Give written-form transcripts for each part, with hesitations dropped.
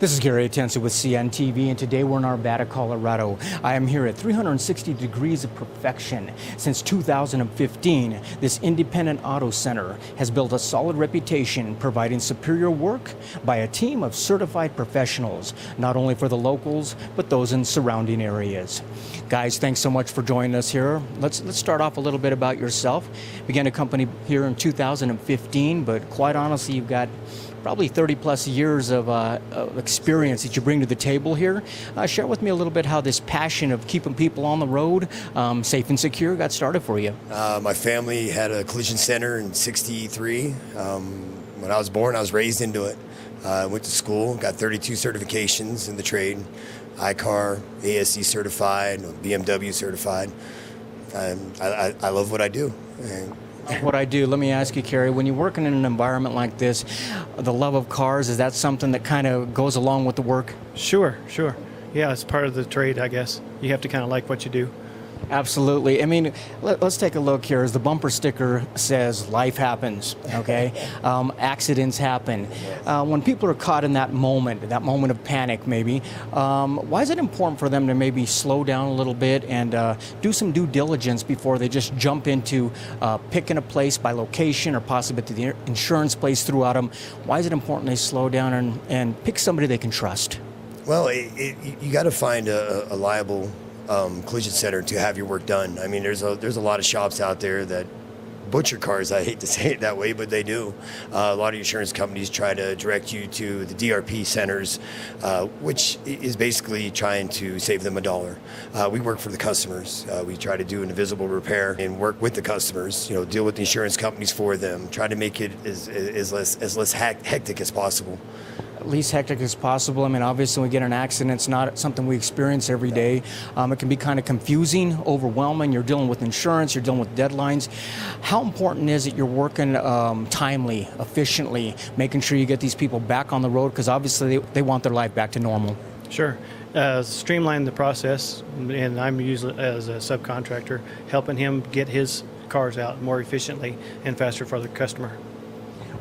This is Gary Atencio with CNTV, and today we're in Arvada, Colorado. I am here at 360 degrees of perfection. Since 2015, this independent auto center has built a solid reputation providing superior work by a team of certified professionals, not only for the locals, but those in surrounding areas. Guys, thanks so much for joining us here. Let's start off a little bit about yourself. Began a company here in 2015, but quite honestly, you've got probably 30 plus years of experience that you bring to the table here. Share with me a little bit how this passion of keeping people on the road safe and secure got started for you. My family had a collision center in '63. When I was born, I was raised into it. I went to school, got 32 certifications in the trade, ICAR, ASE certified, BMW certified. I love what I do. What I do, let me ask you, Kerry, when you're working in an environment like this, the love of cars, is that something that kind of goes along with the work? Sure. Yeah, it's part of the trade, I guess. You have to kind of like what you do. Absolutely. I mean, let's take a look here. As the bumper sticker says, life happens, okay? Accidents happen. When people are caught in that moment of panic maybe, why is it important for them to maybe slow down a little bit and do some due diligence before they just jump into picking a place by location or possibly to the insurance place throughout them? Why is it important they slow down and pick somebody they can trust? Well, you got to find a liable collision center to have your work done. I mean, there's a lot of shops out there that butcher cars. I hate to say it that way, but they do. A lot of insurance companies try to direct you to the DRP centers, which is basically trying to save them $1. We work for the customers. We try to do an invisible repair and work with the customers. Deal with the insurance companies for them. Try to make it as less hectic as possible. Least hectic as possible. I mean, obviously, when we get an accident, it's not something we experience every day. It can be kind of confusing, overwhelming. You're dealing with insurance, you're dealing with deadlines. How important is it you're working timely, efficiently, making sure you get these people back on the road? Because obviously, they want their life back to normal. Sure. Streamline the process, and I'm usually, as a subcontractor, helping him get his cars out more efficiently and faster for the customer.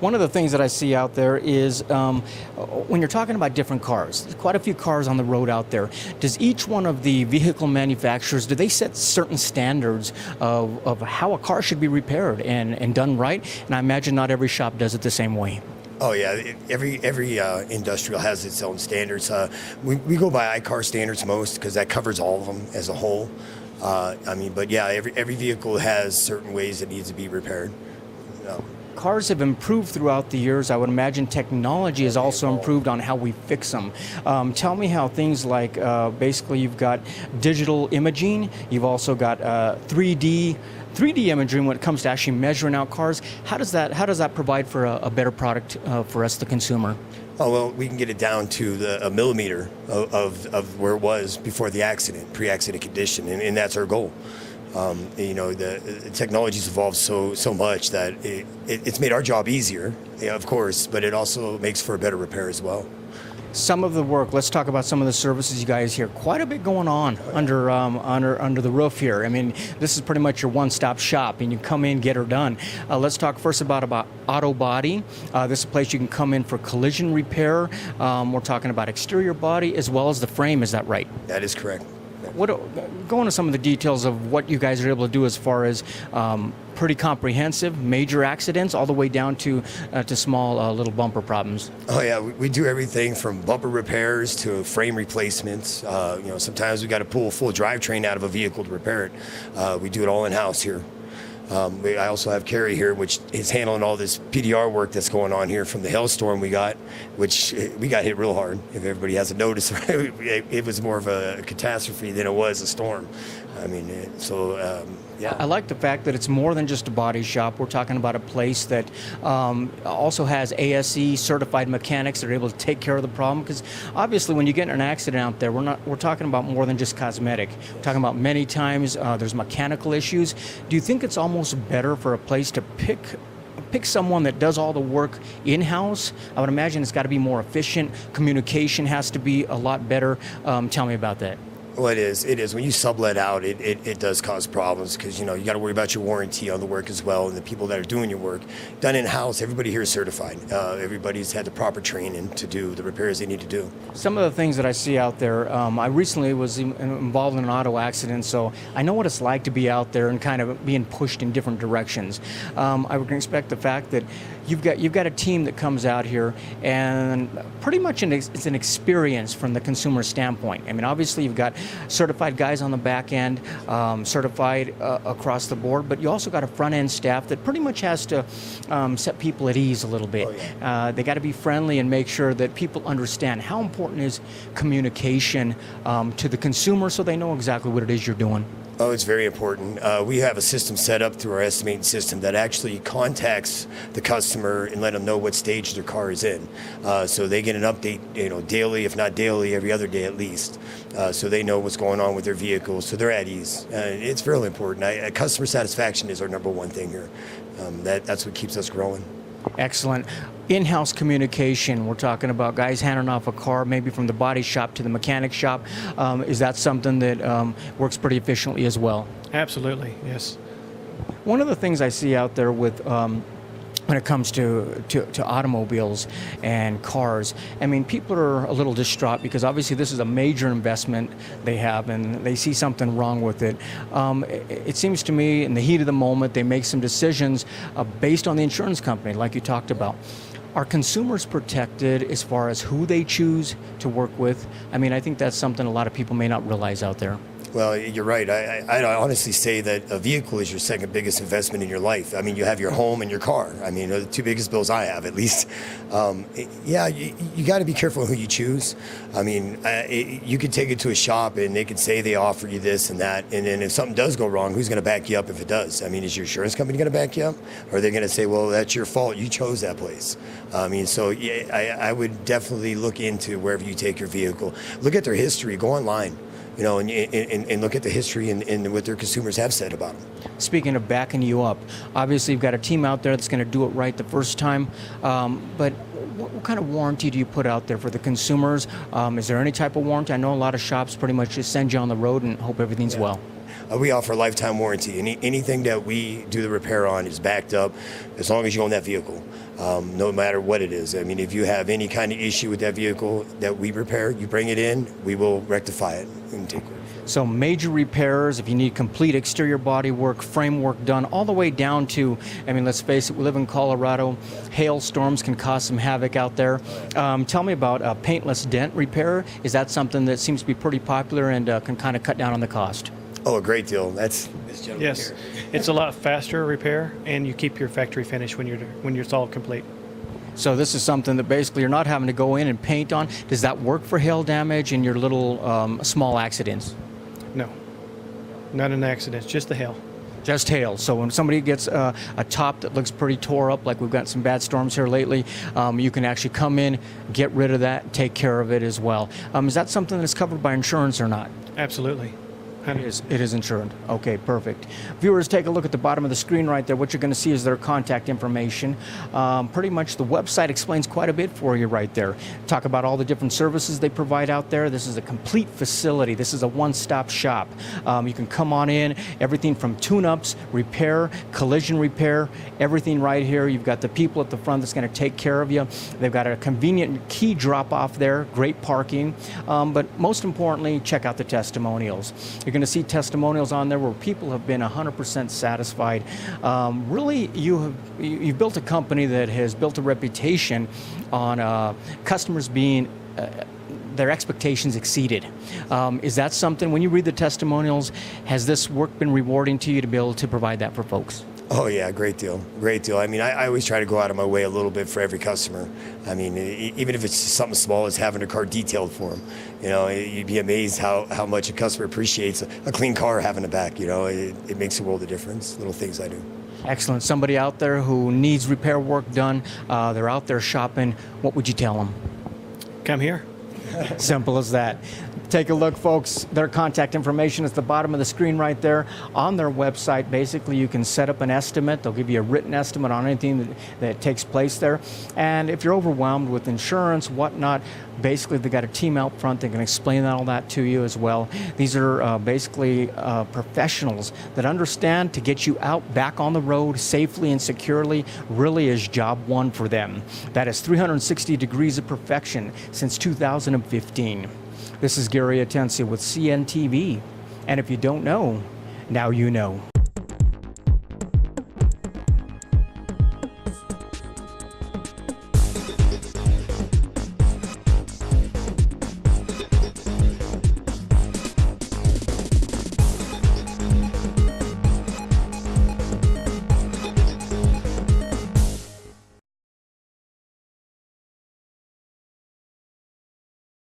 One of the things that I see out there is when you're talking about different cars, there's quite a few cars on the road out there. Does each one of the vehicle manufacturers, do they set certain standards of how a car should be repaired and done right? And I imagine not every shop does it the same way. Oh yeah, every industrial has its own standards. We go by ICAR standards most because that covers all of them as a whole. But yeah, every vehicle has certain ways it needs to be repaired. Cars have improved throughout the years. I would imagine technology has also improved on how we fix them. Tell me how things like basically you've got digital imaging, you've also got 3D imaging when it comes to actually measuring out cars. How does that provide for a better product for us, the consumer? Oh, well, we can get it down to a millimeter of where it was before the accident, pre-accident condition, and that's our goal. The technology's evolved so much that it's made our job easier, of course, but it also makes for a better repair as well. Some of the work, let's talk about some of the services you guys here. Quite a bit going on under the roof here. I mean, this is pretty much your one-stop shop, and you come in, get her done. Let's talk first about auto body. This is a place you can come in for collision repair. We're talking about exterior body as well as the frame. Is that right? That is correct. Go into some of the details of what you guys are able to do as far as pretty comprehensive, major accidents, all the way down to small little bumper problems. Oh yeah, we do everything from bumper repairs to frame replacements. Sometimes we got to pull a full drivetrain out of a vehicle to repair it. We do it all in-house here. I also have Kerry here, which is handling all this PDR work that's going on here from the hailstorm we got, which we got hit real hard. If everybody hasn't noticed, it was more of a catastrophe than it was a storm. Yeah. I like the fact that it's more than just a body shop. We're talking about a place that also has ASE certified mechanics that are able to take care of the problem. Because obviously, when you get in an accident out there, we're talking about more than just cosmetic. We're talking about many times there's mechanical issues. Do you think it's almost better for a place to pick someone that does all the work in-house? I would imagine it's got to be more efficient. Communication has to be a lot better. Tell me about that. Well, it is. It is. When you sublet out, it does cause problems because, you got to worry about your warranty on the work as well, and the people that are doing your work. Done in-house, everybody here is certified. Everybody's had the proper training to do the repairs they need to do. Some of the things that I see out there, I recently was involved in an auto accident, so I know what it's like to be out there and kind of being pushed in different directions. I would expect the fact that you've got a team that comes out here, and pretty much it's an experience from the consumer standpoint. I mean, obviously you've got certified guys on the back end, certified across the board, but you also got a front end staff that pretty much has to set people at ease a little bit. Oh, yeah. They got to be friendly and make sure that people understand how important is communication to the consumer so they know exactly what it is you're doing. Oh, it's very important. We have a system set up through our estimating system that actually contacts the customer and let them know what stage their car is in. So they get an update, daily, if not daily, every other day at least. So they know what's going on with their vehicle, so they're at ease. It's really important. Customer satisfaction is our number one thing here. That's what keeps us growing. Excellent. In-house communication, we're talking about guys handing off a car maybe from the body shop to the mechanic shop. Is that something that works pretty efficiently as well? Absolutely, yes. One of the things I see out there with when it comes to automobiles and cars, I mean, people are a little distraught because obviously this is a major investment they have and they see something wrong with it. It seems to me in the heat of the moment they make some decisions based on the insurance company like you talked about. Are consumers protected as far as who they choose to work with? I mean, I think that's something a lot of people may not realize out there. Well, you're right. I honestly say that a vehicle is your second biggest investment in your life. I mean, you have your home and your car. I mean, the two biggest bills I have, at least. You got to be careful who you choose. I mean, you could take it to a shop and they could say they offer you this and that, and then if something does go wrong, who's going to back you up if it does? I mean, is your insurance company going to back you up? Or are they going to say, well, that's your fault, you chose that place? I mean, so yeah, I would definitely look into wherever you take your vehicle. Look at their history, go online. And look at the history and what their consumers have said about them. Speaking of backing you up, obviously you've got a team out there that's going to do it right the first time, but what kind of warranty do you put out there for the consumers? Is there any type of warranty? I know a lot of shops pretty much just send you on the road and hope everything's well. We offer a lifetime warranty. Anything that we do the repair on is backed up as long as you own that vehicle, no matter what it is. I mean, if you have any kind of issue with that vehicle that we repair, you bring it in, we will rectify it and take care of it. So major repairs, if you need complete exterior body work, frame work done, all the way down to, I mean, let's face it, we live in Colorado. Hailstorms can cause some havoc out there. Tell me about a paintless dent repair. Is that something that seems to be pretty popular and can kind of cut down on the cost? Oh, a great deal. That's this gentleman Yes, here. it's a lot faster repair, and you keep your factory finish when it's all complete. So this is something that basically you're not having to go in and paint on. Does that work for hail damage and your little small accidents? No, not an accident, just the hail. Just hail. So when somebody gets a top that looks pretty tore up, like we've got some bad storms here lately, you can actually come in, get rid of that, take care of it as well. Is that something that's covered by insurance or not? Absolutely. It is insured. Okay, perfect. Viewers, take a look at the bottom of the screen right there. What you're going to see is their contact information. Pretty much the website explains quite a bit for you right there. Talk about all the different services they provide out there. This is a complete facility. This is a one-stop shop. You can come on in, everything from tune-ups, repair, collision repair, everything right here. You've got the people at the front that's going to take care of you. They've got a convenient key drop-off there, great parking. But most importantly, check out the testimonials. You're going to see testimonials on there where people have been 100% satisfied. Really, you've built a company that has built a reputation on customers being their expectations exceeded. Is that something, when you read the testimonials, has this work been rewarding to you to be able to provide that for folks? Oh yeah, great deal, great deal. I mean, I always try to go out of my way a little bit for every customer. I mean, even if it's something small as having a car detailed for them, you'd be amazed how much a customer appreciates a clean car having a back. It makes a world of difference, little things I do. Excellent. Somebody out there who needs repair work done, they're out there shopping, what would you tell them? Come here. Simple as that. Take a look, folks. Their contact information is at the bottom of the screen right there. On their website, basically, you can set up an estimate. They'll give you a written estimate on anything that takes place there. And if you're overwhelmed with insurance, whatnot, basically, they got a team out front that can explain all that to you as well. These are basically professionals that understand to get you out back on the road safely and securely really is job one for them. That is 360 degrees of perfection since 2015. This is Gary Atencio with CNTV. And if you don't know, now you know.